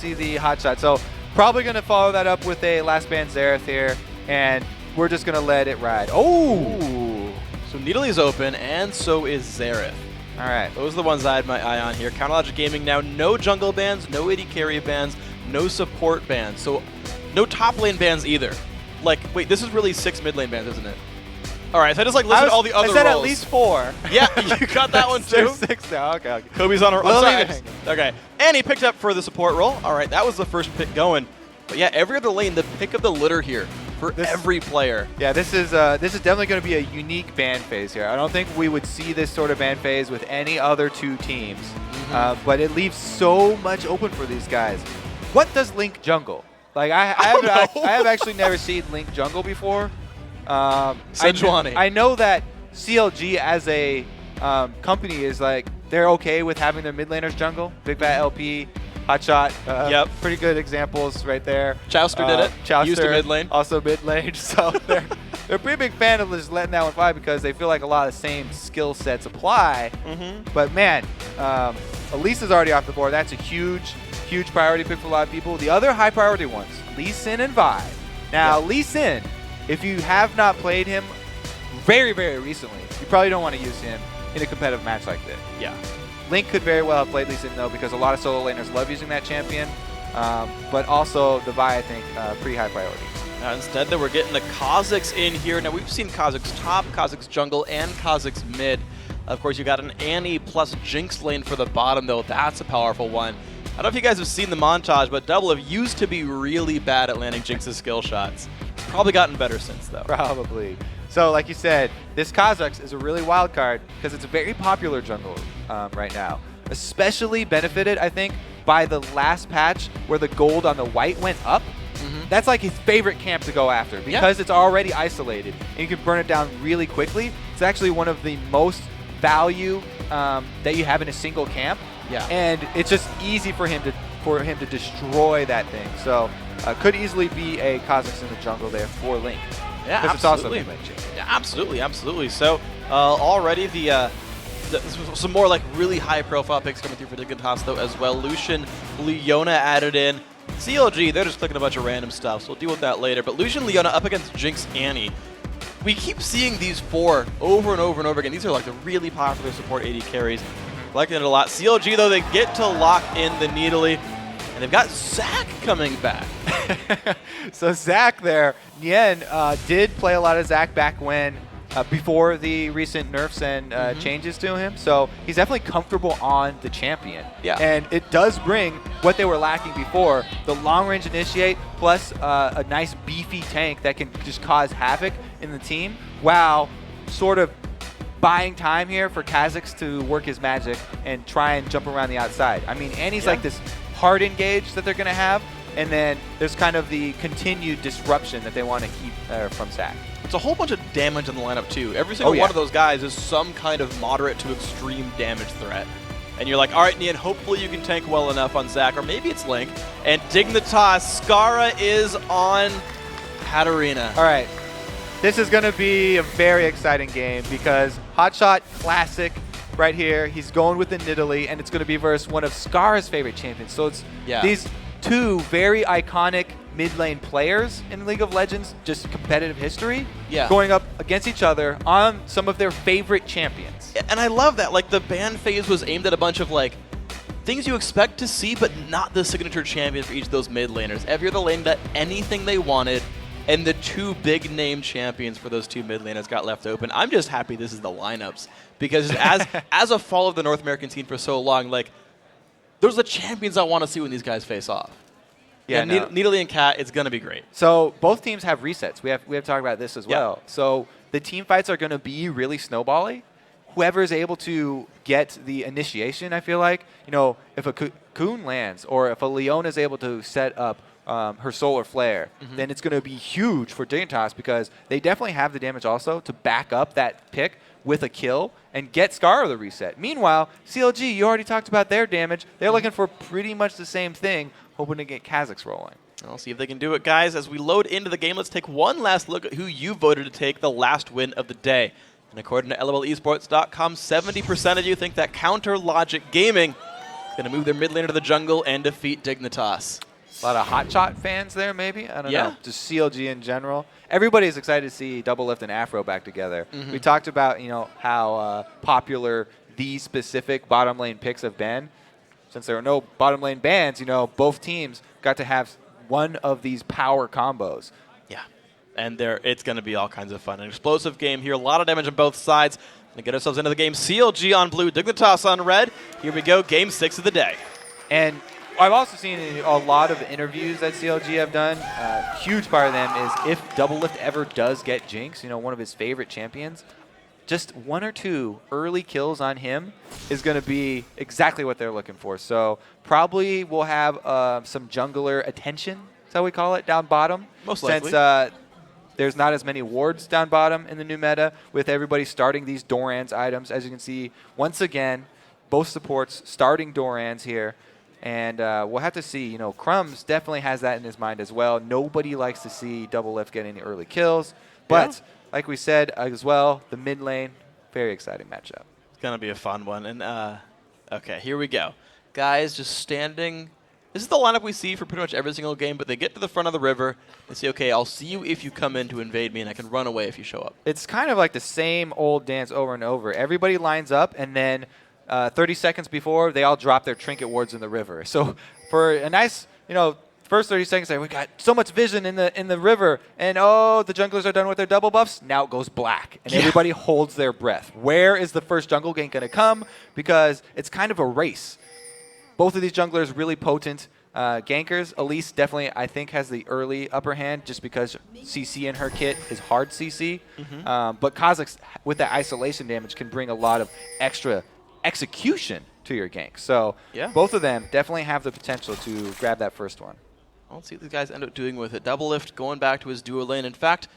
see the HotShot. So probably going to follow that up with a last ban Xerath here, and we're just going to let it ride. Oh! So Needle is open, and so is Xerath. All right. Those are the ones I had my eye on here. Counterlogic Gaming now, no jungle bans, no AD carry bans, no support bans. So no top lane bans either. Like, wait, this is really 6 mid lane bans, isn't it? All right, so I just like listed all the other roles. I said at least 4. Yeah, you got that one too? There's 6 now, okay. Kobe's on a We'll sorry. leave it. Okay, and he picked up for the support role. All right, that was the first pick going. But yeah, every other lane, the pick of the litter here for every player. Yeah, this is definitely going to be a unique ban phase here. I don't think we would see this sort of ban phase with any other 2 teams, but it leaves so much open for these guys. What does Link jungle? Like I have actually never seen Link jungle before. I know that CLG as a company is like they're okay with having their mid laners jungle. Big Bat LP, HotShot, yep, pretty good examples right there. Chowster did it. Chowster used to mid lane. Also mid lane. So they're a pretty big fan of just letting that one fly because they feel like a lot of the same skill sets apply. But man, Elise is already off the board. That's a huge priority pick for a lot of people. The other high priority ones, Lee Sin and Vi. Now, Lee Sin, if you have not played him very, very recently, you probably don't want to use him in a competitive match like this. Yeah. Link could very well have played Lee Sin, though, because a lot of solo laners love using that champion. But also, the Vi, I think, pretty high priority. Now, instead, we're getting the Kha'Zix in here. Now, we've seen Kha'Zix top, Kha'Zix jungle, and Kha'Zix mid. Of course, you got an Annie plus Jinx lane for the bottom, though. That's a powerful one. I don't know if you guys have seen the montage, but Doublelift used to be really bad at landing Jinx's skill shots. Probably gotten better since, though. Probably. So, like you said, this Kha'Zix is a really wild card because it's a very popular jungle right now. Especially benefited, I think, by the last patch where the gold on the white went up. That's like his favorite camp to go after because it's already isolated and you can burn it down really quickly. It's actually one of the most value that you have in a single camp. Yeah. And it's just easy for him to destroy that thing. So could easily be a Kha'Zix in the jungle there for Link. Yeah, absolutely. It's also yeah, absolutely. So already some more like really high-profile picks coming through for Dignitas though as well. Lucian, Leona added in. CLG, they're just clicking a bunch of random stuff, so we'll deal with that later. But Lucian, Leona up against Jinx, Annie. We keep seeing these 4 over and over and over again. These are like the really popular support AD carries. Liking it a lot. CLG, though, they get to lock in the Needly, and they've got Zac coming back. So Zac there, Nien did play a lot of Zac back when, before the recent nerfs and changes to him. So he's definitely comfortable on the champion. Yeah. And it does bring what they were lacking before, the long-range initiate plus a nice beefy tank that can just cause havoc in the team while sort of buying time here for Kha'Zix to work his magic and try and jump around the outside. I mean, Annie's like this hard engage that they're going to have, and then there's kind of the continued disruption that they want to keep from Zac. It's a whole bunch of damage in the lineup, too. Every single one of those guys is some kind of moderate to extreme damage threat. And you're like, all right, Nien, hopefully you can tank well enough on Zac, or maybe it's Link. And Dignitas, Scarra is on Katarina. All right. This is going to be a very exciting game because HotShot Classic right here. He's going with the Nidalee, and it's going to be versus one of Scarra's favorite champions. So it's these 2 very iconic mid lane players in League of Legends, just competitive history, going up against each other on some of their favorite champions. And I love that. Like, the ban phase was aimed at a bunch of, like, things you expect to see, but not the signature champion for each of those mid laners. Every other lane got anything they wanted. And the 2 big name champions for those 2 mid laners got left open. I'm just happy this is the lineups because as a follow of the North American scene for so long, like those are the champions I want to see when these guys face off. Yeah, Nidalee and Cat, it's gonna be great. So both teams have resets. We have to talk about this as well. So the team fights are gonna be really snowbally. Whoever is able to get the initiation, I feel like, if a Cocoon lands or if a Leona is able to set up her Solar Flare, then it's going to be huge for Dignitas because they definitely have the damage also to back up that pick with a kill and get Scarra the reset. Meanwhile, CLG, you already talked about their damage. They're looking for pretty much the same thing, hoping to get Kha'Zix rolling. I'll see if they can do it, guys. As we load into the game, let's take one last look at who you voted to take the last win of the day. And according to LOLesports.com, 70% of you think that Counter Logic Gaming Going to move their mid laner to the jungle and defeat Dignitas. A lot of HotShot fans there, maybe? I don't Yeah. know. Just CLG in general. Everybody's excited to see Doublelift and Aphromoo back together. We talked about, how popular these specific bottom lane picks have been. Since there are no bottom lane bans, both teams got to have one of these power combos. Yeah, and it's going to be all kinds of fun. An explosive game here. A lot of damage on both sides. Going to get ourselves into the game. CLG on blue, Dignitas on red. Here we go, game 6 of the day. And I've also seen a lot of interviews that CLG have done. Huge part of them is if Doublelift ever does get Jinx, one of his favorite champions, just 1 or 2 early kills on him is going to be exactly what they're looking for. So probably we'll have some jungler attention, is how we call it, down bottom. Most likely. Since there's not as many wards down bottom in the new meta, with everybody starting these Doran's items. As you can see, once again, both supports starting Doran's here. And we'll have to see. Crumbzz definitely has that in his mind as well. Nobody likes to see Doublelift get any early kills. But like we said as well, the mid lane, very exciting matchup. It's going to be a fun one. And okay, here we go. Guys just standing. This is the lineup we see for pretty much every single game, but they get to the front of the river and say, okay, I'll see you if you come in to invade me, and I can run away if you show up. It's kind of like the same old dance over and over. Everybody lines up, and then 30 seconds before, they all drop their trinket wards in the river. So for a nice, first 30 seconds, we got so much vision in the river, and the junglers are done with their double buffs. Now it goes black, and everybody holds their breath. Where is the first jungle gank going to come? Because it's kind of a race. Both of these junglers really potent gankers. Elise definitely, I think, has the early upper hand just because CC in her kit is hard CC. But Kha'Zix, with that isolation damage, can bring a lot of extra execution to your gank. So both of them definitely have the potential to grab that first one. Let's see what these guys end up doing with it. Doublelift going back to his duo lane. In fact,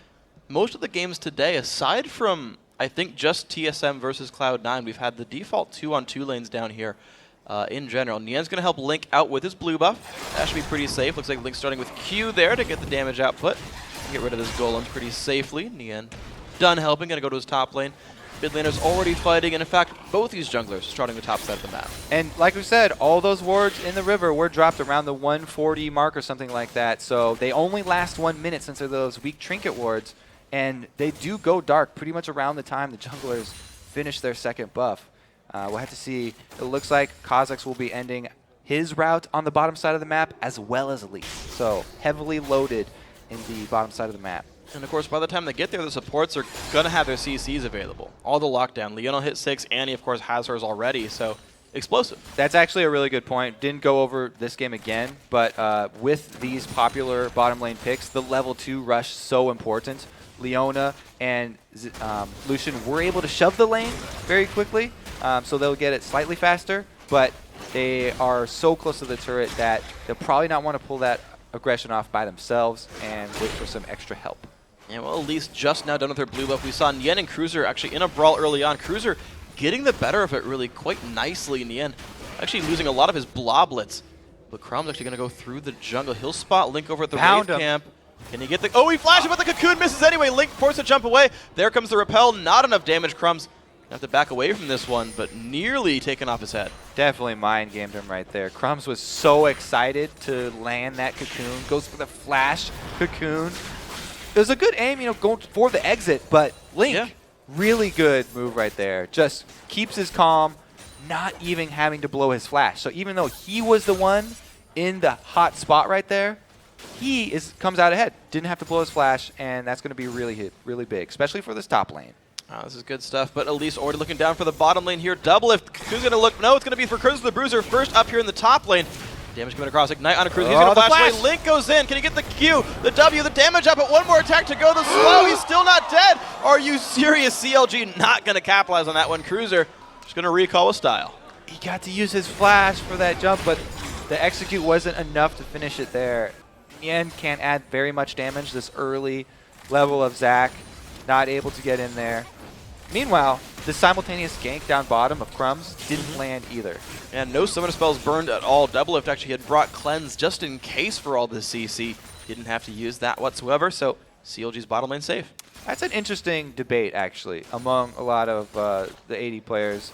most of the games today, aside from, I think, just TSM versus Cloud9, we've had the default 2-on-2 lanes down here in general. Nien's going to help Link out with his blue buff. That should be pretty safe. Looks like Link's starting with Q there to get the damage output. Get rid of this golem pretty safely. Nien done helping. Going to go to his top lane. Mid laner's already fighting, and in fact, both these junglers starting the top side of the map. And like we said, all those wards in the river were dropped around the 140 mark or something like that. So they only last 1 minute since they're those weak trinket wards, and they do go dark pretty much around the time the junglers finish their second buff. We'll have to see. It looks like Kha'Zix will be ending his route on the bottom side of the map as well as Elise. So heavily loaded in the bottom side of the map. And of course, by the time they get there, the supports are going to have their CCs available. All the lockdown. Leona hit 6. Annie, of course, has hers already. So explosive. That's actually a really good point. Didn't go over this game again, but with these popular bottom lane picks, the level 2 rush so important. Leona and Lucian were able to shove the lane very quickly, so they'll get it slightly faster, but they are so close to the turret that they'll probably not want to pull that aggression off by themselves and wait for some extra help. Yeah, well, Elise just now done with her blue buff. We saw Nien and Cruzer actually in a brawl early on. Cruzer getting the better of it really quite nicely in the end. Actually losing a lot of his bloblets. But Crumbzz actually going to go through the jungle. He'll spot Link over at the Wraith camp. Can he get the... Oh, he flashes, but the cocoon misses anyway. Link forced to jump away. There comes the repel. Not enough damage. Crumbzz have to back away from this one, but nearly taken off his head. Definitely mind gamed him right there. Crumbzz was so excited to land that cocoon. Goes for the flash cocoon. It was a good aim, going for the exit, but Link, really good move right there. Just keeps his calm, not even having to blow his flash. So even though he was the one in the hot spot right there, he comes out ahead. Didn't have to blow his flash, and that's going to be really big, especially for this top lane. Oh, this is good stuff, but Elise already looking down for the bottom lane here. Doublelift, who's going to look? No, it's going to be for Cruzerthebruzer first up here in the top lane. Damage coming across, Ignite on a Cruz. He's going to flash away. Link goes in. Can he get the Q? The W, the damage up, but one more attack to go. The slow, he's still not dead. Are you serious? CLG not going to capitalize on that one. Cruzer just going to recall with style. He got to use his flash for that jump, but the execute wasn't enough to finish it there. Nien can't add very much damage this early level of Zac. Not able to get in there. Meanwhile, the simultaneous gank down bottom of Crumbzz didn't land either. And no summoner spells burned at all. Doublelift actually had brought Cleanse just in case for all the CC. Didn't have to use that whatsoever, so CLG's bottom lane safe. That's an interesting debate, actually, among a lot of the 80 players.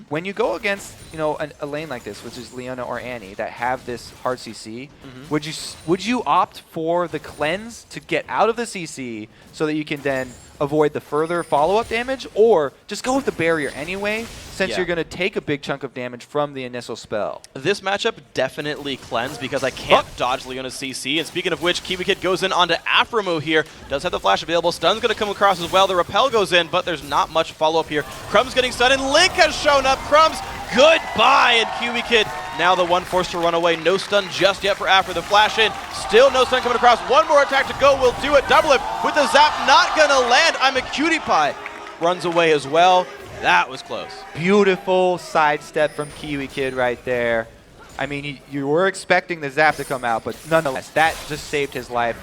When you go against, a lane like this, which is Leona or Annie, that have this hard CC, would you opt for the cleanse to get out of the CC so that you can then avoid the further follow-up damage, or just go with the barrier anyway, since you're going to take a big chunk of damage from the initial spell? This matchup definitely cleanse because I can't dodge Leona's CC. And speaking of which, KiWiKiD goes in onto Aphromoo here. Does have the flash available. Stun's going to come across as well. The repel goes in, but there's not much follow-up here. Crumbzz getting stunned, and Link has shown up. Crumbzz, goodbye, and KiWiKiD now the one forced to run away. No stun just yet for Aphro. The flash in, still no stun coming across. One more attack to go will do it. Doublelift with the zap, not going to land. Imaqtpie runs away as well. That was close. Beautiful sidestep from KiWiKiD right there. I mean, you were expecting the zap to come out, but nonetheless, that just saved his life.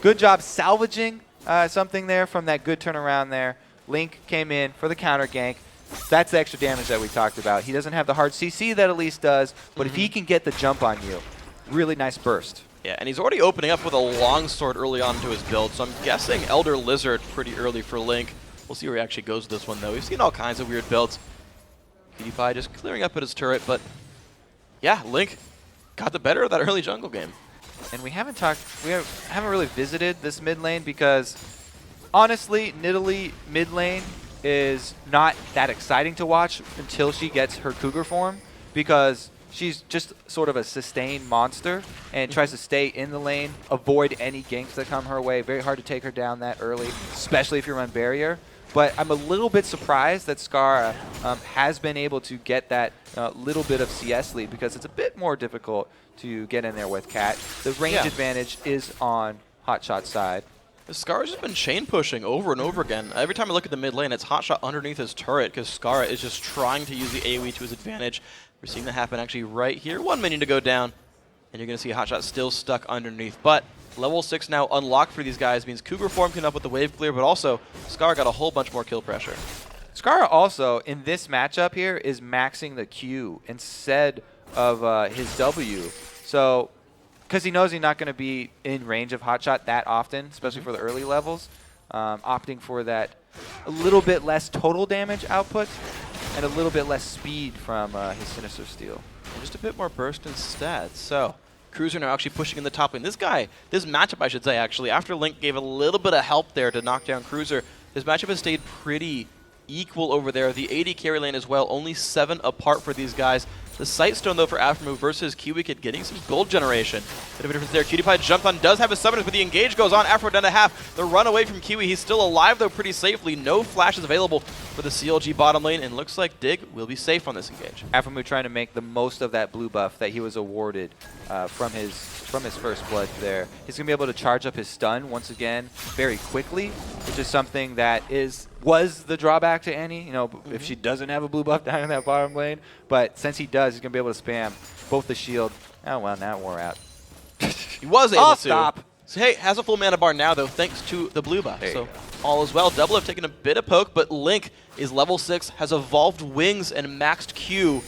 Good job salvaging something there from that good turnaround there. Link came in for the counter gank. That's the extra damage that we talked about. He doesn't have the hard CC that Elise does, but if he can get the jump on you, really nice burst. Yeah, and he's already opening up with a longsword early on into his build, so I'm guessing Elder Lizard pretty early for Link. We'll see where he actually goes with this one, though. We've seen all kinds of weird builds. PewDiePie just clearing up at his turret, but yeah, Link got the better of that early jungle game. And we haven't really visited this mid lane because, honestly, Nidalee mid lane is not that exciting to watch until she gets her Cougar form, because she's just sort of a sustained monster and tries to stay in the lane, avoid any ganks that come her way. Very hard to take her down that early, especially if you run barrier. But I'm a little bit surprised that Scarra has been able to get that little bit of CS lead, because it's a bit more difficult to get in there with Cat. The range advantage is on HotShot's side. Scarra's just been chain pushing over and over again. Every time I look at the mid lane, it's HotShot underneath his turret because Scarra is just trying to use the AoE to his advantage. We're seeing that happen actually right here. 1 minion to go down, and you're going to see HotShot still stuck underneath. But level 6 now unlocked for these guys means Cougar form can up with the wave clear, but also Scarra got a whole bunch more kill pressure. Scarra also, in this matchup here, is maxing the Q instead of his W. So, because he knows he's not going to be in range of HotShot that often, especially for the early levels, opting for that a little bit less total damage output and a little bit less speed from his Sinister Steel. And just a bit more burst instead. So, Cruzer now actually pushing in the top lane. This matchup, I should say, actually, after Link gave a little bit of help there to knock down Cruzer, this matchup has stayed pretty equal over there. The AD carry lane as well, only 7 apart for these guys. The Sightstone, though, for Aphromoo versus KiWiKiD getting some gold generation. Bit of a difference there. PewDiePie jumped on, does have his summoners, but the engage goes on. Aphro down to half. The run away from Kiwi. He's still alive, though, pretty safely. No flashes available for the CLG bottom lane, and looks like Dig will be safe on this engage. Aphromoo trying to make the most of that blue buff that he was awarded from his first blood there. He's going to be able to charge up his stun once again very quickly, which is something that was the drawback to Annie, if she doesn't have a blue buff down in that bottom lane. But since he does, he's going to be able to spam both the shield. Oh, well, now it wore out. He was able to. Stop. So, hey, has a full mana bar now, though, thanks to the blue buff. So, all is well. Doublelift taking a bit of poke, but Link is level 6, has evolved wings and maxed Q.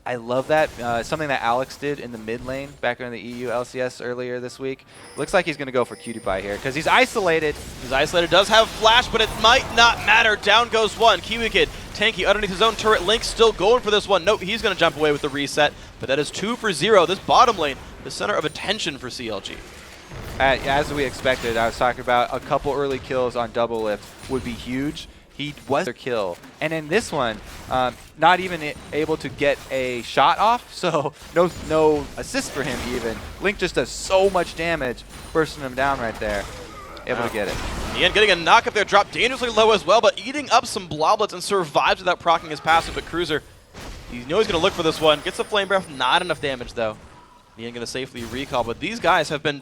I love that. Something that Alex did in the mid lane back in the EU LCS earlier this week. Looks like he's going to go for PewDiePie here because he's isolated. He's isolated, does have flash, but it might not matter. Down goes one. KiWiKiD, tanky underneath his own turret. Link still going for this one. Nope, he's going to jump away with the reset, but that is 2 for 0. This bottom lane, the center of attention for CLG. As we expected, I was talking about a couple early kills on Doublelift would be huge. He was their kill. And in this one, not even able to get a shot off, so no assist for him even. Link just does so much damage, bursting him down right there. Able to get it. Nien getting a knock up there, dropped dangerously low as well, but eating up some bloblets and survives without proccing his passive. But Cruzer, you know he's going to look for this one. Gets the Flame Breath, not enough damage though. Nien going to safely recall, but these guys have been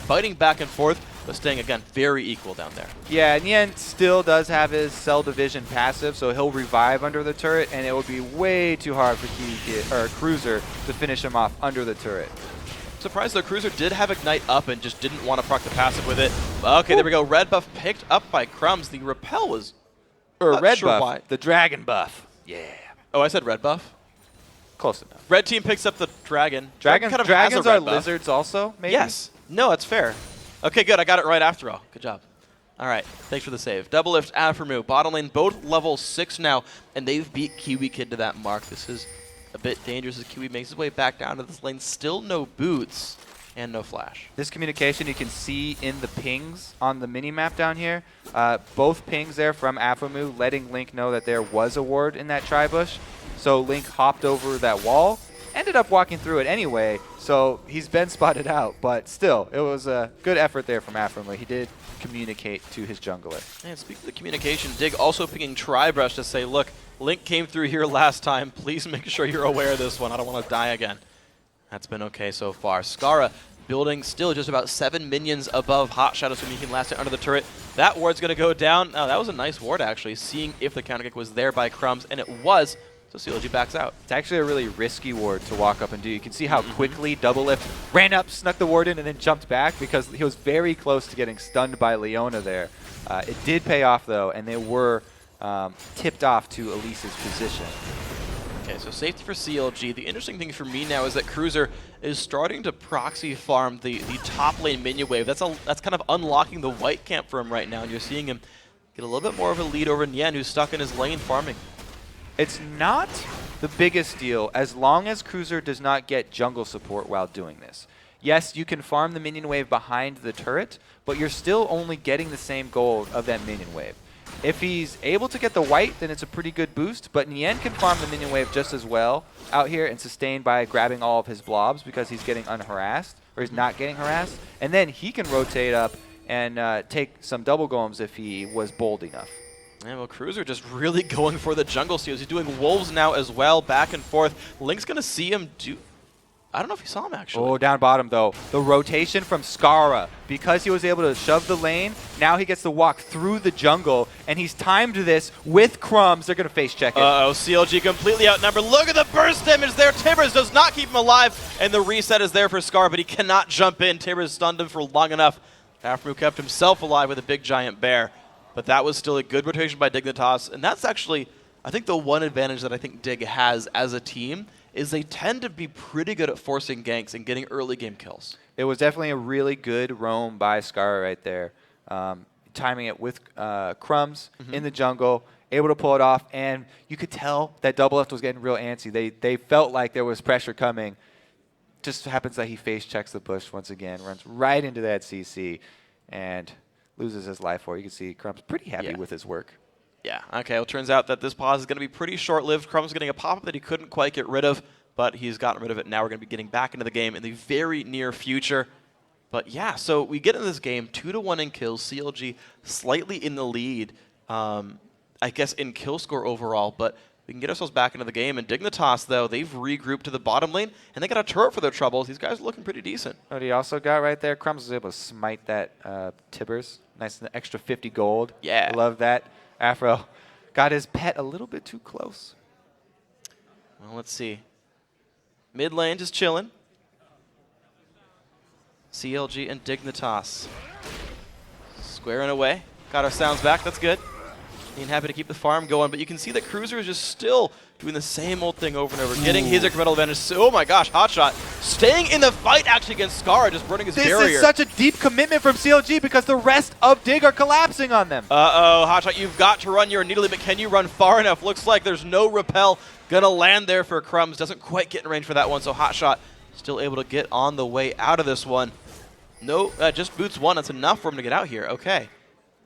fighting back and forth, but staying, again, very equal down there. Yeah, Nien still does have his Cell Division passive, so he'll revive under the turret, and it would be way too hard for Cruzer to finish him off under the turret. Surprised though, Cruzer did have Ignite up and just didn't want to proc the passive with it. Okay, there we go. Red buff picked up by Crumbzz. The repel was red buff, the dragon buff. Yeah. Oh, I said red buff? Close enough. Red team picks up the dragon. Dragons are lizards also, maybe? Yes. No, that's fair. Okay, good. I got it right after all. Good job. All right, thanks for the save. Doublelift, Aphromoo, bottom lane, both level 6 now, and they've beat KiWiKiD to that mark. This is a bit dangerous as Kiwi makes his way back down to this lane. Still no boots and no flash. This communication you can see in the pings on the mini-map down here. Both pings there from Aphromoo letting Link know that there was a ward in that tri-bush. So Link hopped over that wall, ended up walking through it anyway, so he's been spotted out. But still, it was a good effort there from Aphromoo. He did communicate to his jungler. And speaking of the communication, Dig also pinging Tribrush to say, look, Link came through here last time. Please make sure you're aware of this one. I don't want to die again. That's been okay so far. Scarra building still just about 7 minions above HotShot, so he can last it under the turret. That ward's going to go down. Oh, that was a nice ward, actually, seeing if the counter kick was there by Crumbzz, and it was. So CLG backs out. It's actually a really risky ward to walk up and do. You can see how quickly Doublelift ran up, snuck the ward in, and then jumped back because he was very close to getting stunned by Leona there. It did pay off, though, and they were tipped off to Elise's position. Okay, so safety for CLG. The interesting thing for me now is that Cruzer is starting to proxy farm the top lane minion wave. That's kind of unlocking the white camp for him right now, and you're seeing him get a little bit more of a lead over Nien, who's stuck in his lane farming. It's not the biggest deal as long as Cruzer does not get jungle support while doing this. Yes, you can farm the minion wave behind the turret, but you're still only getting the same gold of that minion wave. If he's able to get the white, then it's a pretty good boost, but Nien can farm the minion wave just as well out here and sustain by grabbing all of his blobs because he's getting unharassed, or he's not getting harassed, and then he can rotate up and take some double golems if he was bold enough. Yeah, well, Cruzer just really going for the jungle steals. He's doing wolves now as well, back and forth. Link's going to see him do... I don't know if he saw him, actually. Oh, down bottom, though. The rotation from Scarra. Because he was able to shove the lane, now he gets to walk through the jungle, and he's timed this with Crumbzz. They're going to face check it. Uh-oh, CLG completely outnumbered. Look at the burst damage there. Tibbers does not keep him alive, and the reset is there for Scarra, but he cannot jump in. Tibbers stunned him for long enough. Aphromoo kept himself alive with a big giant bear. But that was still a good rotation by Dignitas, and that's actually, I think, the one advantage that I think Dig has as a team is they tend to be pretty good at forcing ganks and getting early game kills. It was definitely a really good roam by Scarra right there. Timing it with Crumbzz in the jungle, able to pull it off, and you could tell that Doublelift was getting real antsy. They felt like there was pressure coming. Just happens that he face checks the bush once again, runs right into that CC, and loses his life for it. You can see Crumbzz pretty happy with his work. Yeah, okay, well, it turns out that this pause is going to be pretty short-lived. Crumbzz getting a pop-up that he couldn't quite get rid of, but he's gotten rid of it. Now we're going to be getting back into the game in the very near future. But yeah, so we get into this game, 2-1 in kills, CLG slightly in the lead, I guess in kill score overall, but we can get ourselves back into the game. And Dignitas, though, they've regrouped to the bottom lane, and they got a turret for their troubles. These guys are looking pretty decent. What he also got right there, Crumbzz was able to smite that Tibbers. Nice, an extra 50 gold. Yeah. I love that. Aphro got his pet a little bit too close. Well, let's see. Mid lane just chilling. CLG and Dignitas squaring away. Got our sounds back. That's good. Being happy to keep the farm going, but you can see that Cruzer is just still doing the same old thing over and over, getting his incremental advantage. So, oh my gosh, HotShot staying in the fight actually against Scarra, just burning his barrier. This is such a deep commitment from CLG because the rest of Dig are collapsing on them. Uh-oh, HotShot, you've got to run your needly, but can you run far enough? Looks like there's no repel gonna land there for Crumbzz. Doesn't quite get in range for that one, so HotShot still able to get on the way out of this one. No, just boots one. That's enough for him to get out here. Okay.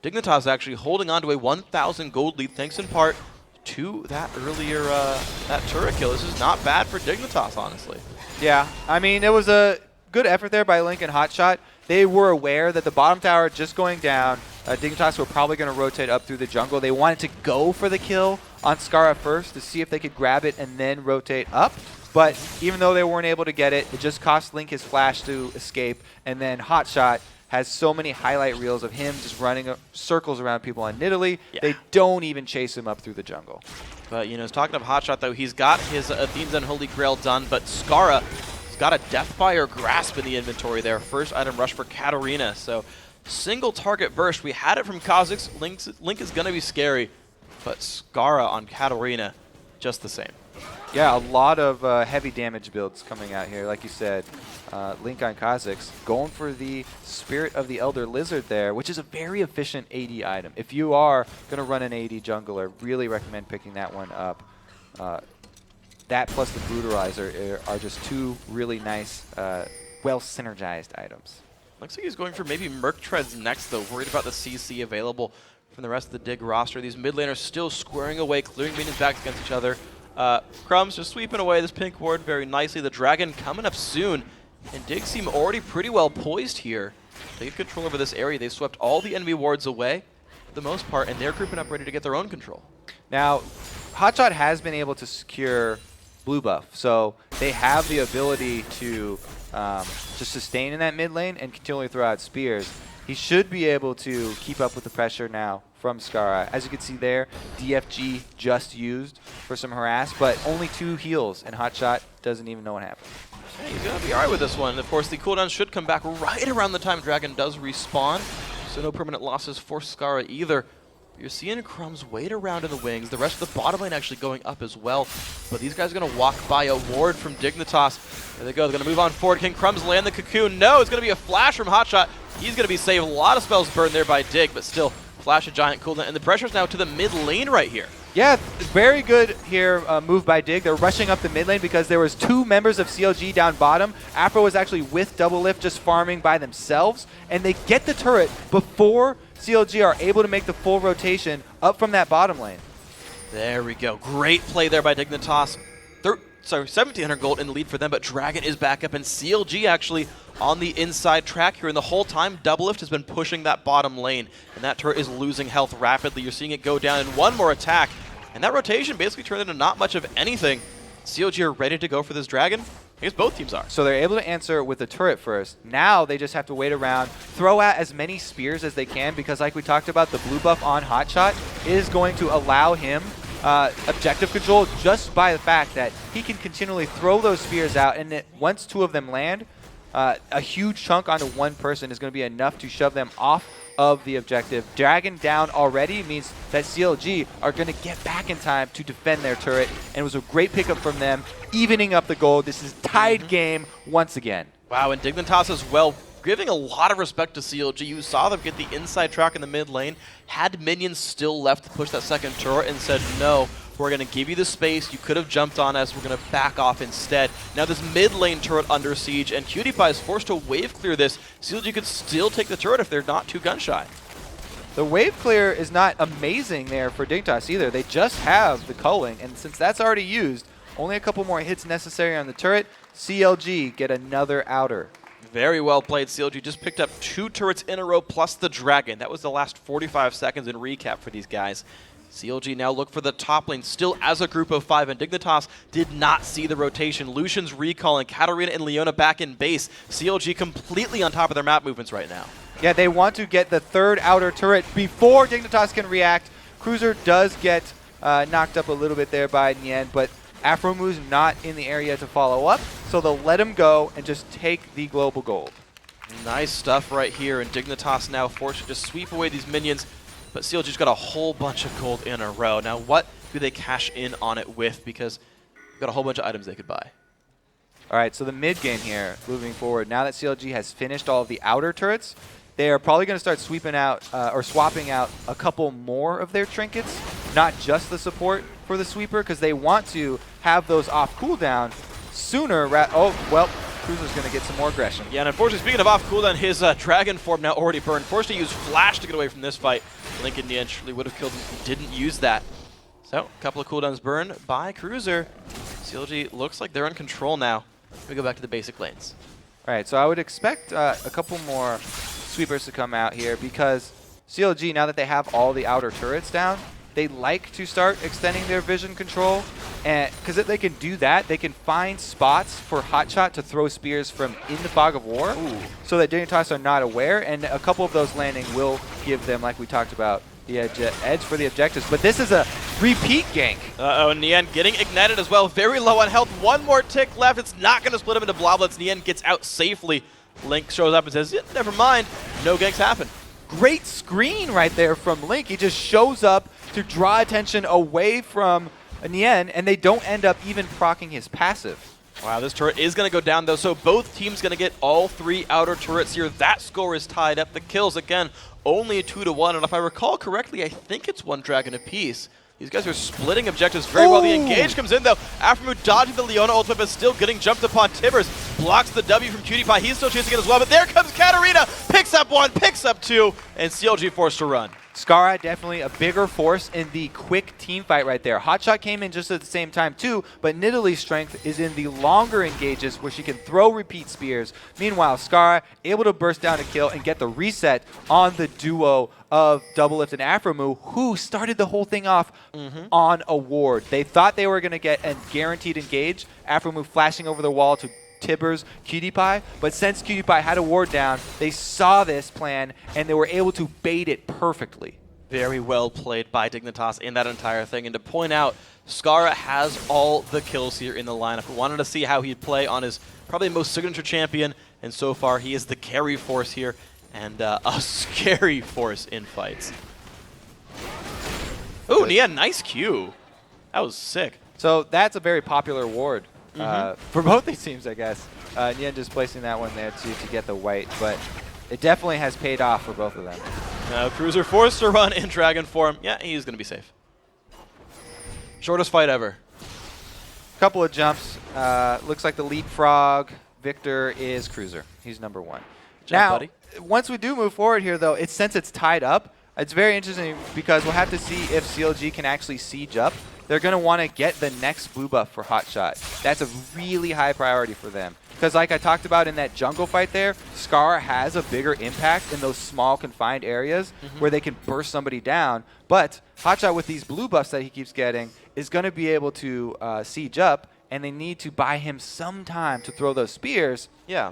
Dignitas actually holding on to a 1,000 gold lead, thanks in part to that earlier that turret kill. This is not bad for Dignitas, honestly. Yeah, I mean, it was a good effort there by Link and HotShot. They were aware that the bottom tower just going down. Dignitas were probably going to rotate up through the jungle. They wanted to go for the kill on Scarra first to see if they could grab it and then rotate up. But even though they weren't able to get it, it just cost Link his flash to escape. And then HotShot has so many highlight reels of him just running circles around people on Nidalee. Yeah. They don't even chase him up through the jungle. But, you know, talking of HotShot, though, he's got his Athene's Unholy Grail done, but Scarra has got a Deathfire Grasp in the inventory there. First item rush for Katarina. So, single target burst. We had it from Kha'Zix. Link is going to be scary, but Scarra on Katarina, just the same. Yeah, a lot of heavy damage builds coming out here. Like you said, Link on Kha'Zix going for the Spirit of the Elder Lizard there, which is a very efficient AD item. If you are going to run an AD jungler, really recommend picking that one up. That plus the Brutalizer are just two really nice, well-synergized items. Looks like he's going for maybe Merc Treads next, though. Worried about the CC available from the rest of the Dig roster. These mid laners still squaring away, clearing minions back against each other. Crumbzz just sweeping away this pink ward very nicely. The dragon coming up soon, and Dig seem already pretty well poised here. They get control over this area. They swept all the enemy wards away for the most part, and they're grouping up ready to get their own control. Now, HotShot has been able to secure blue buff, so they have the ability to sustain in that mid lane and continually throw out spears. He should be able to keep up with the pressure now from Scarra. As you can see there, DFG just used for some harass, but only 2 heals, and HotShot doesn't even know what happened. Hey, he's going to be alright with this one. Of course, the cooldown should come back right around the time Dragon does respawn, so no permanent losses for Scarra either. You're seeing Crumbzz wait around in the wings. The rest of the bottom lane actually going up as well. But these guys are going to walk by a ward from Dignitas. There they go. They're going to move on forward. Can Crumbzz land the cocoon? No, it's going to be a flash from HotShot. He's going to be saved. A lot of spells burned there by Dig, but still, flash a giant cooldown. And the pressure's now to the mid lane right here. Yeah, very good here move by Dig. They're rushing up the mid lane because there was 2 members of CLG down bottom. Aphro was actually with Doublelift just farming by themselves, and they get the turret before CLG are able to make the full rotation up from that bottom lane. There we go. Great play there by Dignitas. 1,700 gold in the lead for them, but Dragon is back up, and CLG actually on the inside track here. And the whole time, Doublelift has been pushing that bottom lane, and that turret is losing health rapidly. You're seeing it go down in one more attack, and that rotation basically turned into not much of anything. CLG are ready to go for this Dragon. I guess both teams are. So they're able to answer with the turret first. Now they just have to wait around, throw out as many spears as they can, because like we talked about, the blue buff on HotShot is going to allow him objective control just by the fact that he can continually throw those spears out, and that once 2 of them land, a huge chunk onto one person is going to be enough to shove them off of the objective. Dragon down already means that CLG are going to get back in time to defend their turret, and it was a great pickup from them, evening up the gold. This is tied game once again. Wow, and Dignitas as well, giving a lot of respect to CLG. You saw them get the inside track in the mid lane, had minions still left to push that second turret, and said, no, we're going to give you the space. You could have jumped on us. We're going to back off instead. Now this mid lane turret under siege, and KiWiKiD is forced to wave clear this. CLG could still take the turret if they're not too gun shy. The wave clear is not amazing there for Dignitas either. They just have the culling, and since that's already used, only a couple more hits necessary on the turret. CLG get another outer. Very well played. CLG just picked up 2 turrets in a row plus the Dragon. That was the last 45 seconds in recap for these guys. CLG now look for the top lane, still as a group of 5, and Dignitas did not see the rotation. Lucian's recalling, Katarina and Leona back in base. CLG completely on top of their map movements right now. Yeah, they want to get the 3rd outer turret before Dignitas can react. Cruiser does get knocked up a little bit there by Nien, but Aphromoo's not in the area to follow up, so they'll let him go and just take the global gold. Nice stuff right here, and Dignitas now forced to just sweep away these minions, but CLG's got a whole bunch of gold in a row. Now what do they cash in on it with? Because they've got a whole bunch of items they could buy. All right, so the mid game here, moving forward, now that CLG has finished all of the outer turrets, they are probably going to start sweeping out or swapping out a couple more of their trinkets, not just the support for the sweeper, because they want to have those off cooldown sooner. Oh, well, Cruzer's going to get some more aggression. Yeah, and unfortunately, speaking of off cooldown, his Dragon form now already burned. Forced to use Flash to get away from this fight. Link and Nien surely would have killed him if he didn't use that. So, a couple of cooldowns burned by Cruzer. CLG looks like they're in control now. We go back to the basic lanes. All right, so I would expect a couple more sweepers to come out here, because CLG, now that they have all the outer turrets down, they like to start extending their vision control, and because if they can do that, they can find spots for HotShot to throw spears from in the fog of war. Ooh. So that Dignitas are not aware, and a couple of those landing will give them, like we talked about, the edge for the objectives. But this is a repeat gank. Uh-oh, Nien getting ignited as well. Very low on health. One more tick left. It's not going to split him into bloblets. Nien gets out safely. Link shows up and says, yeah, never mind. No ganks happen. Great screen right there from Link. He just shows up to draw attention away from Nien, and they don't end up even proccing his passive. Wow, this turret is going to go down, though, so both teams going to get all 3 outer turrets here. That score is tied up. The kills, again, only a 2-1, and if I recall correctly, I think it's 1 dragon apiece. These guys are splitting objectives very well. The engage comes in, though. Aphromoo dodging the Leona ultimate, but still getting jumped upon. Tibbers blocks the W from KiWiKiD. He's still chasing it as well, but there comes Katarina. Picks up 1, picks up 2, and CLG forced to run. Scarra definitely a bigger force in the quick team fight right there. HotShot came in just at the same time too, but Nidalee's strength is in the longer engages where she can throw repeat spears. Meanwhile, Scarra able to burst down a kill and get the reset on the duo of Doublelift and Aphromoo, who started the whole thing off on a ward. They thought they were going to get a guaranteed engage. Aphromoo flashing over the wall to Tibbers, KiWiKiD, but since KiWiKiD had a ward down, they saw this plan and they were able to bait it perfectly. Very well played by Dignitas in that entire thing. And to point out, Scarra has all the kills here in the lineup. We wanted to see how he'd play on his probably most signature champion, and so far he is the carry force here and a scary force in fights. Ooh, Nien, nice Q. That was sick. So that's a very popular ward. For both these teams, I guess. Nien just placing that one there to get the white, but it definitely has paid off for both of them. Now Cruzer forced to run in dragon form. Yeah, he's going to be safe. Shortest fight ever. Couple of jumps. Looks like the leapfrog victor is Cruzer. He's number 1. Now, buddy. Once we do move forward here, though, since it's tied up, it's very interesting because we'll have to see if CLG can actually siege up. They're going to want to get the next blue buff for HotShot. That's a really high priority for them. Because like I talked about in that jungle fight there, Scarra has a bigger impact in those small confined areas where they can burst somebody down. But HotShot with these blue buffs that he keeps getting is going to be able to siege up, and they need to buy him some time to throw those spears. Yeah.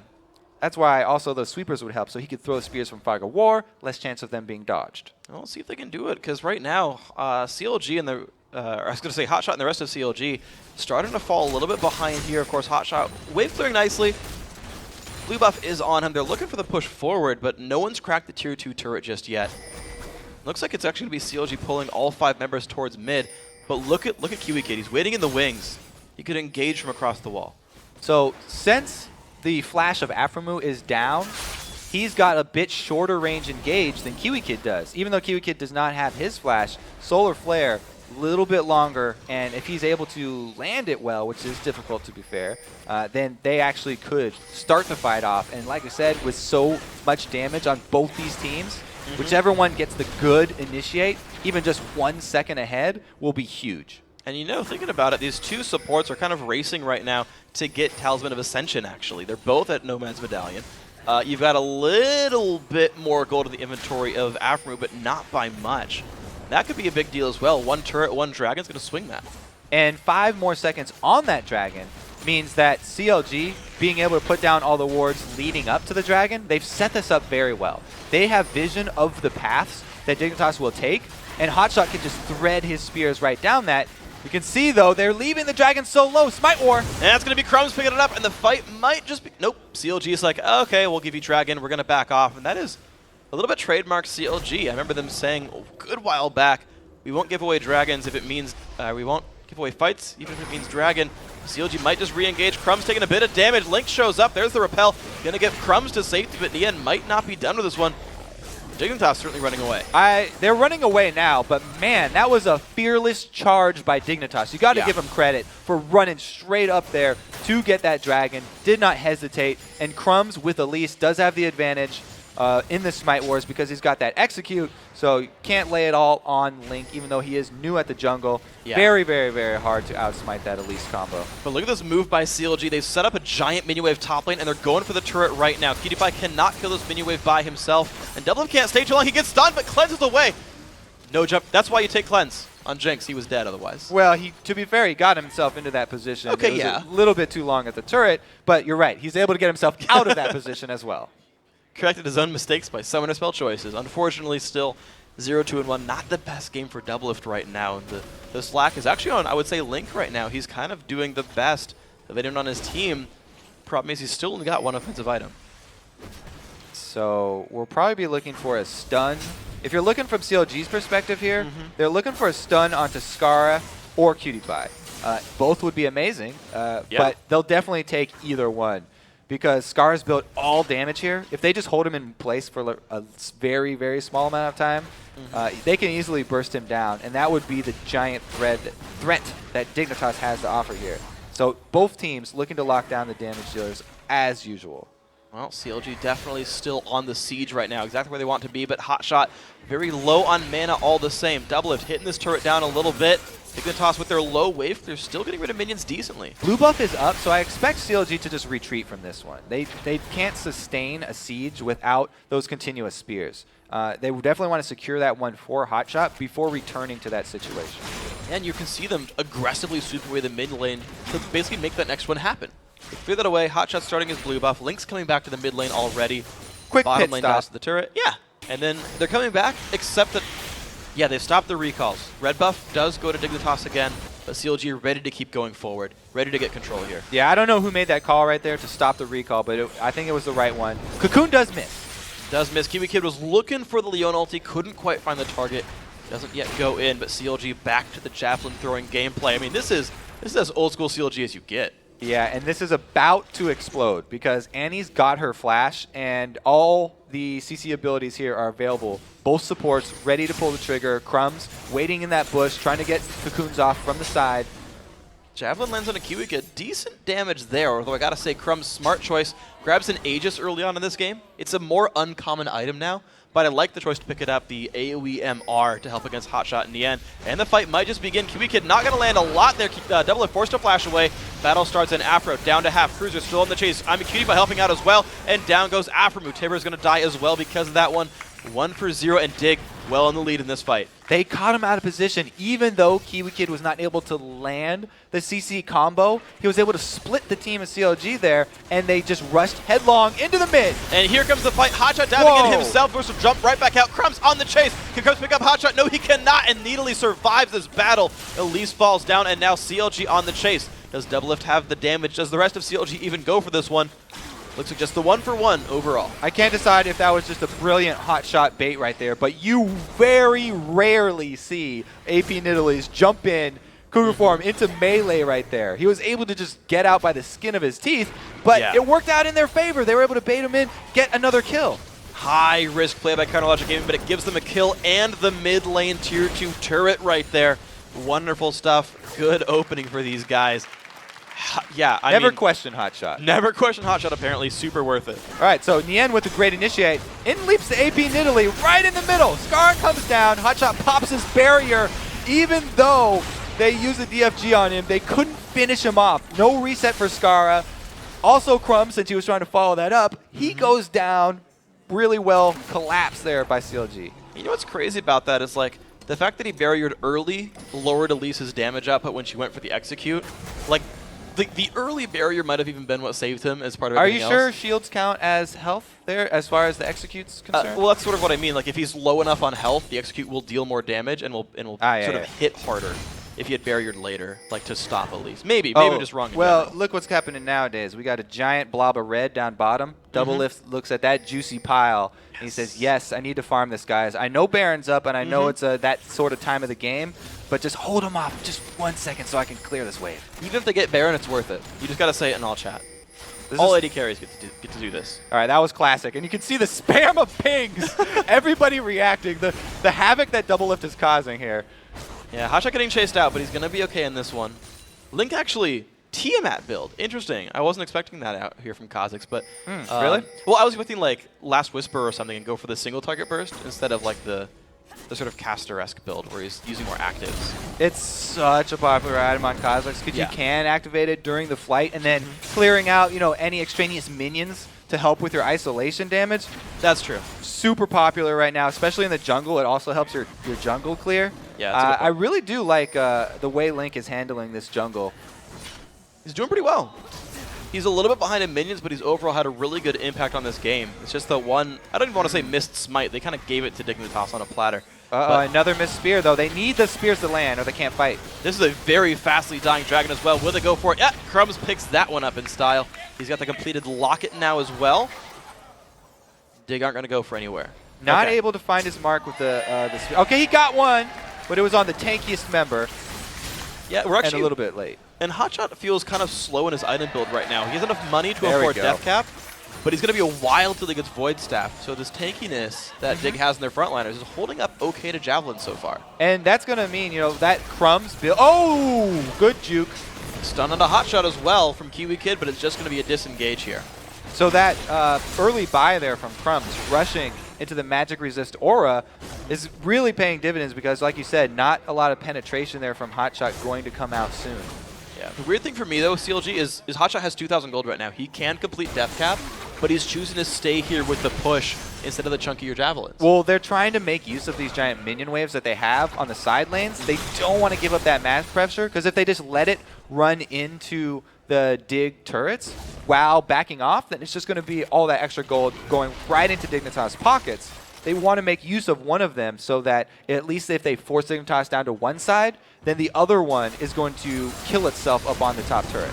That's why also those sweepers would help, so he could throw spears from Fog of War, less chance of them being dodged. Well, let's see if they can do it, because right now, CLG and the I was going to say HotShot and the rest of CLG starting to fall a little bit behind here. Of course, HotShot wave clearing nicely. Blue buff is on him. They're looking for the push forward, but no one's cracked the tier 2 turret just yet. Looks like it's actually going to be CLG pulling all 5 members towards mid. But look at KiWiKiD. He's waiting in the wings. He could engage from across the wall. So since the flash of Aphromoo is down, he's got a bit shorter range engage than KiWiKiD does. Even though KiWiKiD does not have his flash, Solar Flare little bit longer, and if he's able to land it well, which is difficult to be fair, then they actually could start the fight off. And like I said, with so much damage on both these teams, whichever one gets the good initiate, even just 1 second ahead, will be huge. And you know, thinking about it, these two supports are kind of racing right now to get Talisman of Ascension, actually. They're both at Nomad's Medallion. You've got a little bit more gold in the inventory of Aphromoo, but not by much. That could be a big deal as well. 1 turret, 1 dragon's going to swing that. And 5 more seconds on that dragon means that CLG, being able to put down all the wards leading up to the dragon, they've set this up very well. They have vision of the paths that Dignitas will take, and HotShot can just thread his spears right down that. You can see, though, they're leaving the dragon so low. Smite War. And that's going to be Crumbzz picking it up, and the fight might just be... Nope. CLG is like, okay, we'll give you dragon. We're going to back off. And that is a little bit trademark CLG. I remember them saying a good while back, we won't give away dragons if it means... we won't give away fights, even if it means dragon. CLG might just re-engage. Crumbzz taking a bit of damage. Link shows up. There's the repel. Going to get Crumbzz to safety, but Nien might not be done with this one. Dignitas certainly running away. They're running away now, but man, that was a fearless charge by Dignitas. You got to give him credit for running straight up there to get that dragon. Did not hesitate, and Crumbzz with Elise does have the advantage in the Smite Wars because he's got that execute, so you can't lay it all on Link, even though he is new at the jungle. Very, very, very hard to outsmite that Elise combo. But look at this move by CLG. They've set up a giant mini wave top lane, and they're going for the turret right now. KiWiKiD cannot kill this mini wave by himself, and Doublelift can't stay too long. He gets stunned, but cleanses away. No jump. That's why you take cleanse. On Jinx, he was dead otherwise. Well, to be fair, he got himself into that position. Okay, it was a little bit too long at the turret, but you're right. He's able to get himself out of that position as well. Corrected his own mistakes by summoner spell choices. Unfortunately, still 0-2-1. Not the best game for Doublelift right now. And the slack is actually on, I would say, Link right now. He's kind of doing the best of anyone on his team. Problem is he's still only got 1 offensive item. So we'll probably be looking for a stun. If you're looking from CLG's perspective here, they're looking for a stun onto Scarra or QTPie. Both would be amazing, but they'll definitely take either one because Scarra's built all damage here. If they just hold him in place for a very, very small amount of time, they can easily burst him down, and that would be the giant threat that Dignitas has to offer here. So both teams looking to lock down the damage dealers as usual. Well, CLG definitely still on the siege right now, exactly where they want to be, but HotShot very low on mana all the same. Doublelift hitting this turret down a little bit. Dignitas with their low wave, they're still getting rid of minions decently. Blue buff is up, so I expect CLG to just retreat from this one. They can't sustain a siege without those continuous spears. They would definitely want to secure that one for HotShot before returning to that situation. And you can see them aggressively sweep away the mid lane to basically make that next one happen. They clear that away, HotShot starting his blue buff, Link's coming back to the mid lane already. Quick bottom pit lane stop. dies to the turret. Yeah, and then they're coming back, except that, yeah, they've stopped the recalls. Red buff does go to Dignitas again, but CLG are ready to keep going forward, ready to get control here. Yeah, I don't know who made that call right there to stop the recall, but I think it was the right one. Cocoon does miss. Does miss. KiWiKiD was looking for the Leon ulti, couldn't quite find the target. Doesn't yet go in, but CLG back to the javelin throwing gameplay. I mean, this is as old school CLG as you get. Yeah, and this is about to explode because Annie's got her flash, and all the CC abilities here are available. Both supports ready to pull the trigger. Crumbzz waiting in that bush, trying to get cocoons off from the side. Javelin lands on a KiWiKiD. Decent damage there, although I gotta say Crumbzz, smart choice. Grabs an Aegis early on in this game. It's a more uncommon item now, but I like the choice to pick it up, the AoE MR to help against HotShot in the end. And the fight might just begin. KiWiKiD not going to land a lot there. Doublelift forced to flash away. Battle starts in Aphro, down to half. Cruzer still in the chase. Imaqtpie helping out as well, and down goes Aphromoo. Tiber's going to die as well because of that one. 1 for 0, and Dig well in the lead in this fight. They caught him out of position. Even though KiWiKiD was not able to land the CC combo, he was able to split the team of CLG there, and they just rushed headlong into the mid. And here comes the fight. HotShot diving in himself, versus jump right back out. Crumbzz on the chase. Can Crumbzz pick up HotShot? No, he cannot, and neatly survives this battle. Elise falls down, and now CLG on the chase. Does Doublelift have the damage? Does the rest of CLG even go for this one? Looks like just the 1-for-1 overall. I can't decide if that was just a brilliant HotShot bait right there, but you very rarely see AP Nidalee jump in, Cougar form into melee right there. He was able to just get out by the skin of his teeth, but it worked out in their favor. They were able to bait him in, get another kill. High risk play by Counterlogic Gaming, but it gives them a kill and the mid lane tier 2 turret right there. Wonderful stuff. Good opening for these guys. Yeah, I never mean, question HotShot. Never question HotShot, apparently. Super worth it. All right, so Nien with the great initiate. In leaps the AP Nidalee right in the middle. Scarra comes down. HotShot pops his barrier. Even though they use a DFG on him, they couldn't finish him off. No reset for Scarra. Also Crumbzz, since he was trying to follow that up, he goes down. Really well collapsed there by CLG. You know what's crazy about that is, like, the fact that he barriered early lowered Elise's damage output when she went for the execute. Like, the early barrier might have even been what saved him as part of everything else. Are you sure shields count as health there as far as the execute's concerned? Well, that's sort of what I mean. Like, if he's low enough on health, the execute will deal more damage and will sort of hit harder if he had barriered later, like to stop Elise. Maybe I'm just wrong. Well, look what's happening nowadays. We got a giant blob of red down bottom. Doublelift looks at that juicy pile, and he says, yes, I need to farm this, guys. I know Baron's up, and I know it's that sort of time of the game, but just hold him off just 1 second so I can clear this wave. Even if they get Baron, it's worth it. You just got to say it in all chat. All AD carries get to do this. All right, that was classic. And you can see the spam of pings. Everybody reacting. The havoc that Doublelift is causing here. Yeah, HotShot getting chased out, but he's going to be okay in this one. Link actually Tiamat build. Interesting. I wasn't expecting that out here from Kha'Zix, but really? Well, I was expecting like Last Whisper or something and go for the single target burst instead of like the sort of caster-esque build where he's using more actives. It's such a popular item on Kha'Zix because you can activate it during the flight and then clearing out, any extraneous minions to help with your isolation damage. That's true. Super popular right now, especially in the jungle. It also helps your jungle clear. Yeah, I really do like the way Link is handling this jungle. He's doing pretty well. He's a little bit behind in minions, but he's overall had a really good impact on this game. It's just the one, I don't even want to say missed smite. They kind of gave it to Dignitas on a platter. Another missed spear, though. They need the spears to land or they can't fight. This is a very fastly dying dragon as well. Will they go for it? Yeah, Crumbzz picks that one up in style. He's got the completed locket now as well. Dig aren't going to go for anywhere. Not able to find his mark with the spear. Okay, he got one, but it was on the tankiest member. Yeah, we're actually and a little bit late. And HotShot feels kind of slow in his item build right now. He has enough money to There we afford go. Death Cap, but he's going to be a while till he gets Void Staff. So this tankiness that Dig has in their frontliners is holding up okay to Javelin so far. And that's going to mean, you know, that Crumbzz build. Oh, good juke. Stun onto HotShot as well from KiWiKiD, but it's just going to be a disengage here. So that early buy there from Crumbzz, rushing into the magic resist aura, is really paying dividends because, like you said, not a lot of penetration there from HotShot going to come out soon. Yeah. The weird thing for me, though, CLG, is HotShot has 2,000 gold right now. He can complete Death Cap, but he's choosing to stay here with the push instead of the chunkier Javelins. Well, they're trying to make use of these giant minion waves that they have on the side lanes. They don't want to give up that mass pressure, because if they just let it run into the Dig turrets while backing off, then it's just going to be all that extra gold going right into Dignitas' pockets. They want to make use of one of them so that at least if they force Dignitas down to one side, then the other one is going to kill itself up on the top turret.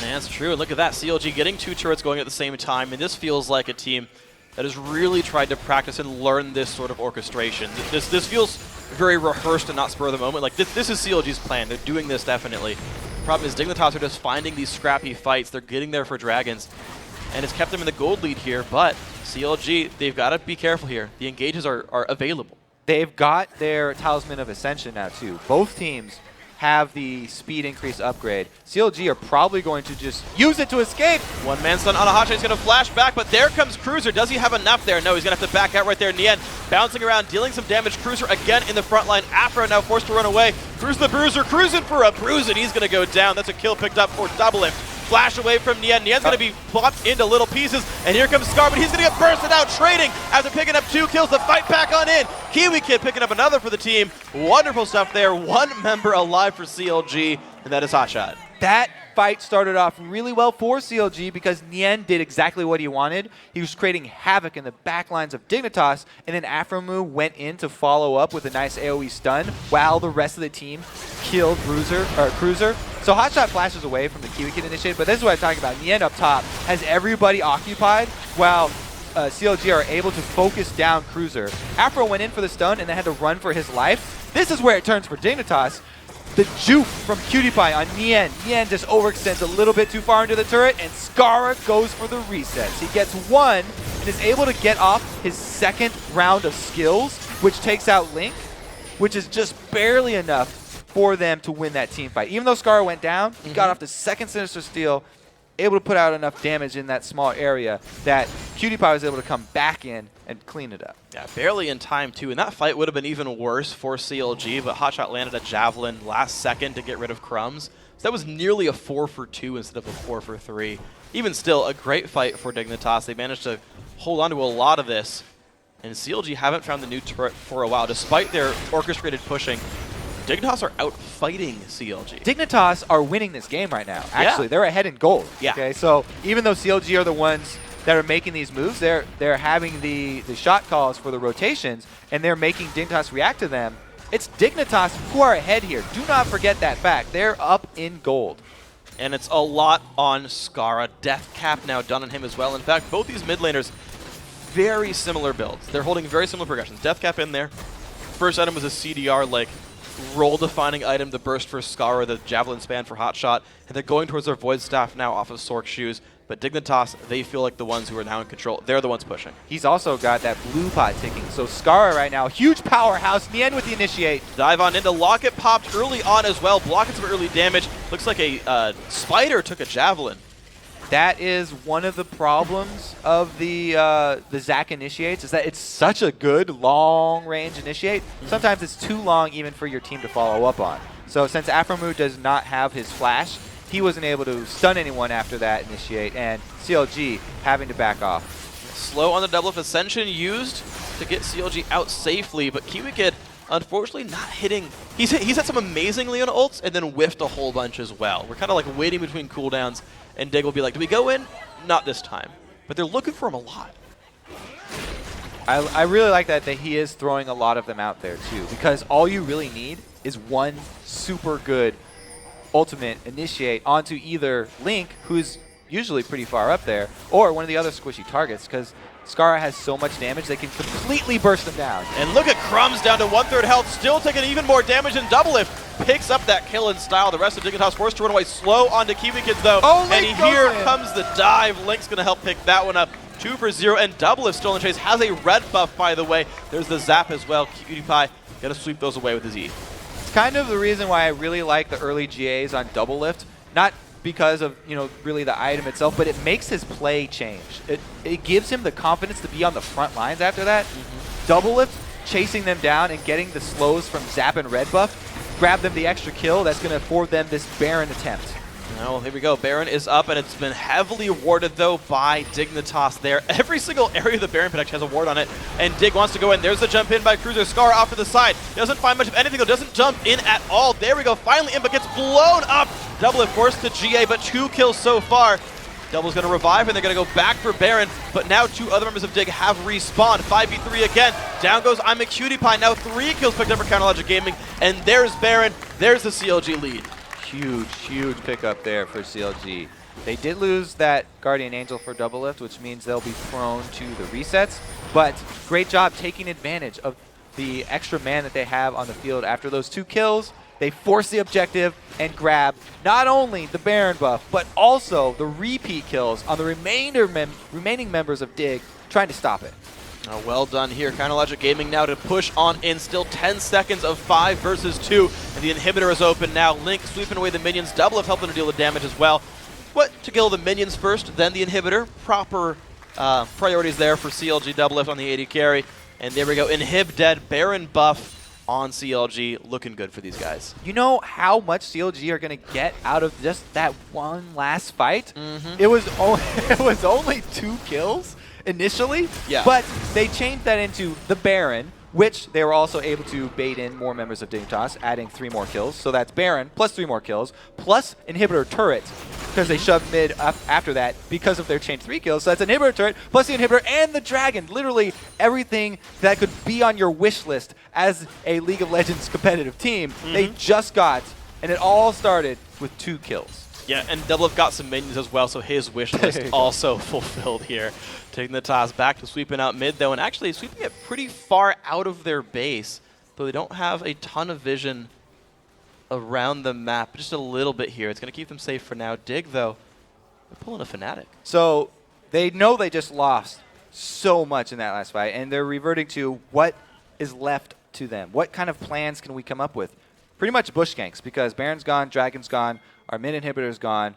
Man, that's true. And look at that. CLG getting 2 turrets going at the same time. And this feels like a team that has really tried to practice and learn this sort of orchestration. This feels very rehearsed and not spur of the moment. Like, this is CLG's plan. They're doing this definitely. Problem is Dignitas are just finding these scrappy fights. They're getting there for Dragons. And it's kept them in the gold lead here. But CLG, they've got to be careful here. The engages are available. They've got their Talisman of Ascension now, too. Both teams have the speed increase upgrade. CLG are probably going to just use it to escape. One man stun on a HotShot. He's going to flash back, but there comes Cruzer. Does he have enough there? No, he's going to have to back out right there. Nien bouncing around, dealing some damage. Cruzer again in the front line. Aphro now forced to run away. Cruzerthebruzer cruising for a bruise, and he's going to go down. That's a kill picked up for Doublelift. Flash away from Nien. Nien's going to be plopped into little pieces, and here comes Scarra, but he's going to get bursted out, trading after picking up 2 kills to fight back on in. KiWiKiD picking up another for the team. Wonderful stuff there. 1 member alive for CLG, and that is HotShot. That fight started off really well for CLG because Nien did exactly what he wanted. He was creating havoc in the back lines of Dignitas, and then Aphromoo went in to follow up with a nice AoE stun while the rest of the team killed Cruzer. So HotShot flashes away from the KiWiKiD initiative, but this is what I'm talking about. Nien up top has everybody occupied while CLG are able to focus down Cruzer. Aphro went in for the stun and then had to run for his life. This is where it turns for Dignitas. The juke from Imaqtpie on Nien. Nien just overextends a little bit too far into the turret, and Scarra goes for the resets. He gets 1 and is able to get off his 2nd round of skills, which takes out Link, which is just barely enough for them to win that team fight. Even though Scarra went down, he got off the 2nd Sinister Steel, able to put out enough damage in that small area that Imaqtpie was able to come back in and clean it up. Yeah, barely in time, too. And that fight would have been even worse for CLG, but HotShot landed a Javelin last second to get rid of Crumbzz. So that was nearly a 4 for 2 instead of a 4 for 3. Even still, a great fight for Dignitas. They managed to hold on to a lot of this. And CLG haven't found the new turret for a while. Despite their orchestrated pushing, Dignitas are out fighting CLG. Dignitas are winning this game right now. Actually, they're ahead in gold. Yeah. Okay, so even though CLG are the ones that are making these moves, they're having the shot calls for the rotations, and they're making Dignitas react to them. It's Dignitas who are ahead here. Do not forget that fact. They're up in gold. And it's a lot on Scarra. Death Cap now done on him as well. In fact, both these mid laners, very similar builds. They're holding very similar progressions. Death Cap in there. First item was a CDR, like, role-defining item, the burst for Scarra, the Javelin span for HotShot, and they're going towards their Void Staff now off of Sork's shoes. But Dignitas, they feel like the ones who are now in control. They're the ones pushing. He's also got that blue pot ticking. So Scarra right now, huge powerhouse. Nien with the initiate. Dive on into Locket popped early on as well, blocking some early damage. Looks like a spider took a Javelin. That is one of the problems of the Zac initiates, is that it's such a good long-range initiate. Sometimes it's too long even for your team to follow up on. So since Aphromoo does not have his flash, he wasn't able to stun anyone after that initiate, and CLG having to back off. Slow on the Doublelift Ascension used to get CLG out safely, but KiWiKiD unfortunately not hitting. He's had some amazing Leona ults and then whiffed a whole bunch as well. We're kind of like waiting between cooldowns, and Dig will be like, do we go in? Not this time. But they're looking for him a lot. I really like that he is throwing a lot of them out there too, because all you really need is one super good ultimate initiate onto either Link, who's usually pretty far up there, or one of the other squishy targets, because Scarra has so much damage, they can completely burst them down. And look at Crumbzz down to 1/3 health, still taking even more damage than Doublelift. Picks up that kill in style. The rest of Dignitas forced to run away slow onto KiWiKiD though. Oh, and here comes the dive. Link's going to help pick that one up. 2 for 0, and Doublelift still in chase. Has a red buff, by the way. There's the zap as well. KiWiKiD got to sweep those away with his E. It's kind of the reason why I really like the early GAs on Doublelift. Not because of, really the item itself, but it makes his play change. It gives him the confidence to be on the front lines after that. Doublelift chasing them down and getting the slows from zap and red buff, grab them the extra kill that's going to afford them this Baron attempt. Well, here we go. Baron is up, and it's been heavily warded, though, by Dignitas there. Every single area of the Baron pit actually has a ward on it, and Dig wants to go in. There's the jump in by Cruzer. Scarra off to the side. Doesn't find much of anything, though. Doesn't jump in at all. There we go. Finally in, but gets blown up. Doublelift forced to GA, but 2 kills so far. Double's going to revive, and they're going to go back for Baron, but now 2 other members of Dig have respawned. 5v3 again. Down goes Imaqtpie. Now 3 kills picked up for Counterlogic Gaming, and there's Baron. There's the CLG lead. Huge pickup there for CLG. They did lose that Guardian Angel for Doublelift, which means they'll be prone to the resets, but great job taking advantage of the extra man that they have on the field. After those 2 kills, they force the objective and grab not only the Baron buff, but also the repeat kills on the remaining members of Dig, trying to stop it. Oh, well done here. Counterlogic Gaming now to push on in. Still 10 seconds of 5 versus 2. And the inhibitor is open now. Link sweeping away the minions. Doublelift helping to deal the damage as well. But to kill the minions first, then the inhibitor. Proper priorities there for CLG Doublelift on the AD carry. And there we go. Inhib dead. Baron buff on CLG. Looking good for these guys. You know how much CLG are going to get out of just that one last fight? It was only 2 kills initially, but they changed that into the Baron, which they were also able to bait in more members of Dignitas, adding 3 more kills. So that's Baron plus 3 more kills, plus inhibitor turret, because they shoved mid up after that because of their chain 3 kills. So that's inhibitor turret, plus the inhibitor and the dragon. Literally everything that could be on your wish list as a League of Legends competitive team, they just got, and it all started with 2 kills. Yeah, and Doublelift got some minions as well, so his wish list also fulfilled here. Taking the toss back to sweeping out mid, though, and actually sweeping it pretty far out of their base, though they don't have a ton of vision around the map. Just a little bit here. It's going to keep them safe for now. Dig, though, they're pulling a Fnatic. So they know they just lost so much in that last fight, and they're reverting to what is left to them. What kind of plans can we come up with? Pretty much bush ganks, because Baron's gone, Dragon's gone, our mid inhibitor's gone.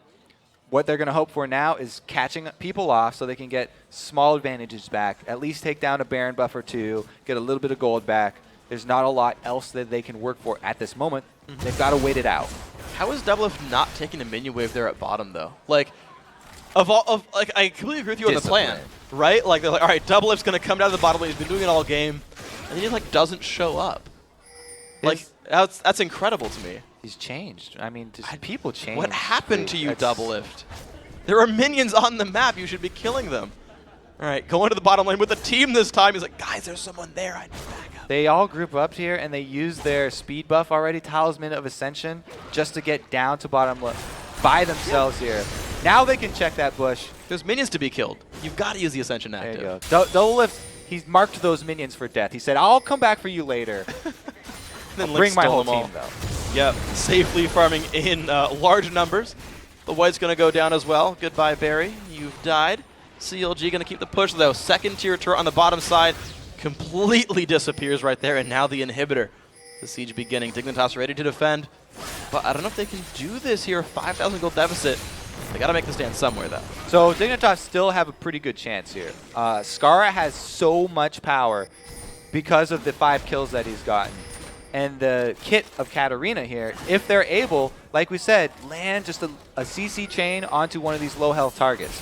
What they're going to hope for now is catching people off so they can get small advantages back, at least take down a Baron buff or 2, get a little bit of gold back. There's not a lot else that they can work for at this moment. They've got to wait it out. How is Doublelift not taking a minion wave there at bottom, though? Like, I completely agree with you on the plan, right? Like, they're like, all right, Doublelift's going to come down to the bottom lane. He's been doing it all game, and then he, like, doesn't show up. Like, that's incredible to me. He's changed. I mean, people change. What happened to you, Doublelift? There are minions on the map. You should be killing them. All right, going to the bottom lane with the team this time. He's like, guys, there's someone there. I need back up. They all group up here, and they use their speed buff already, Talisman of Ascension, just to get down to bottom by themselves here. Now they can check that bush. There's minions to be killed. You've got to use the Ascension active. There you go. Doublelift, he's marked those minions for death. He said, I'll come back for you later. Then bring my whole team, though. Yep, safely farming in large numbers. The white's going to go down as well. Goodbye, Barry. You've died. CLG going to keep the push, though. Second tier turret on the bottom side completely disappears right there, and now the inhibitor. The siege beginning. Dignitas ready to defend, but I don't know if they can do this here. 5,000 gold deficit. They got to make the stand somewhere, though. So Dignitas still have a pretty good chance here. Scarra has so much power because of the 5 kills that he's gotten. And the kit of Katarina here, if they're able, like we said, land just a CC chain onto one of these low health targets,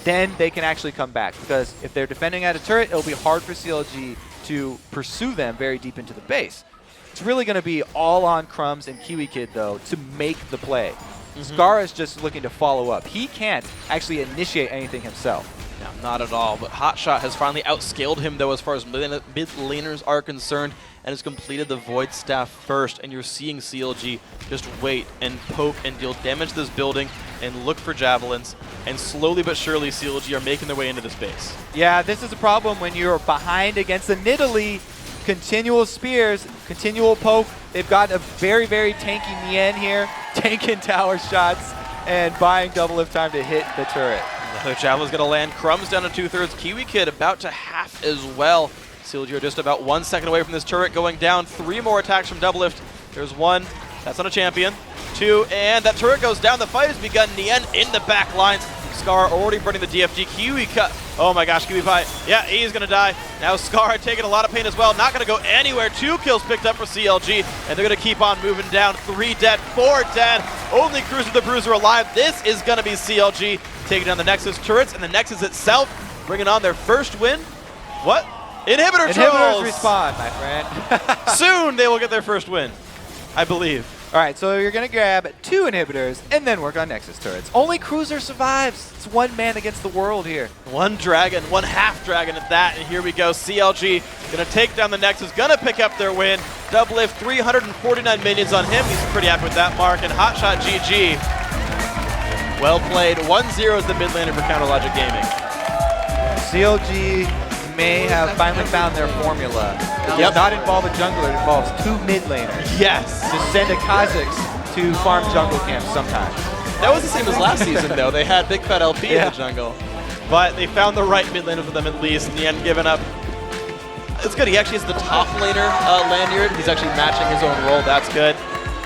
then they can actually come back. Because if they're defending at a turret, it'll be hard for CLG to pursue them very deep into the base. It's really going to be all on Crumbzz and KiWiKiD, though, to make the play. Scarra is just looking to follow up. He can't actually initiate anything himself. No, not at all. But HotShot has finally outscaled him, though, as far as mid laners are concerned, and has completed the Void Staff first. And you're seeing CLG just wait and poke and deal damage to this building. and look for javelins. And slowly but surely, CLG are making their way into the space. Yeah, this is a problem when you're behind against the Nidalee. Continual spears, continual poke. They've got a very, very tanky Nien here, tanking tower shots, and buying Doublelift time to hit the turret. Another javelin's going to land. Crumbzz down to 2/3. KiWiKiD about to half as well. CLG are just about 1 second away from this turret going down. 3 more attacks from Doublelift. There's 1. That's on a champion. 2, and that turret goes down. The fight has begun. Nien in the back lines. Scarra already burning the DFG. KiWiKiD. Oh my gosh, KiWiKiD. Yeah, he's going to die. Now Scarra taking a lot of pain as well. Not going to go anywhere. 2 kills picked up for CLG, and they're going to keep on moving down. 3 dead, 4 dead. Only Cruzerthebruzer alive. This is going to be CLG taking down the Nexus turrets, and the Nexus itself bringing on their first win. What? Inhibitor trolls! Inhibitors respawn, my friend. Soon they will get their first win, I believe. All right, so you're going to grab 2 inhibitors and then work on Nexus turrets. Only Cruiser survives. It's 1 man against the world here. 1 dragon, 1 half dragon at that, and here we go. CLG going to take down the Nexus, going to pick up their win. Doublelift, 349 minions on him. He's pretty happy with that mark, and HotShotGG. Well played. 1-0 is the mid laner for CounterLogic Gaming. CLG may have finally found their formula. It does not involve a jungler, it involves 2 mid laners. Yes. To send a Kha'Zix to farm jungle camps sometimes. That was the same as last season, though. They had Big Fat LP in the jungle. But they found the right mid laner for them at least. Nien giving up. It's good. He actually is the top laner lanyard. He's actually matching his own role. That's good.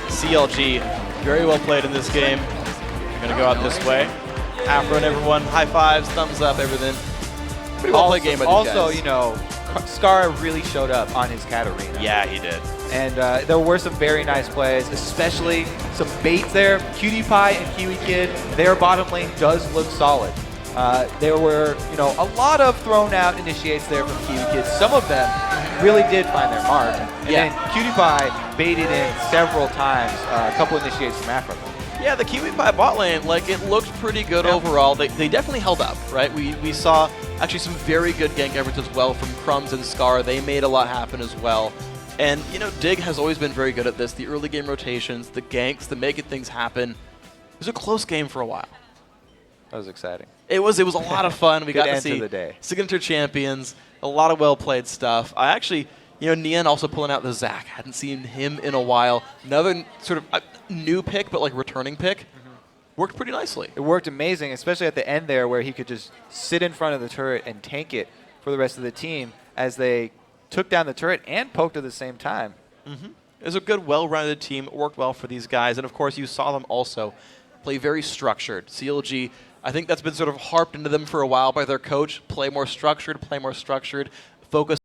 CLG, very well played in this game. Going to go out this way. Aphro and everyone, high fives, thumbs up, everything. Pretty well played game by these Also, guys. you know, Scarra really showed up on his Katarina. Yeah, he did. And there were some very nice plays, especially some baits there. PewDiePie and KiWiKiD, their bottom lane does look solid. There were, you know, a lot of thrown out initiates there from KiWiKiD. Some of them really did find their mark. And then PewDiePie baited in several times, a couple initiates from Aphromoo. Yeah, the KiWiKiD bot lane, like, it looked pretty good overall. They definitely held up, right? We saw actually some very good gank efforts as well from Crumbzz and Scarra. They made a lot happen as well. And, you know, Dig has always been very good at this. The early game rotations, the ganks, the making things happen. It was a close game for a while. That was exciting. It was a lot of fun. We got to end see to the day. signature champions, a lot of well-played stuff. I actually, you know, Nien also pulling out the Zac. Hadn't seen him in a while. Another sort of new pick, but like returning pick. Worked pretty nicely. It worked amazing, especially at the end there where he could just sit in front of the turret and tank it for the rest of the team as they took down the turret and poked at the same time. It was a good, well-rounded team. It worked well for these guys. And, of course, you saw them also play very structured. CLG, I think that's been sort of harped into them for a while by their coach. Play more structured, focus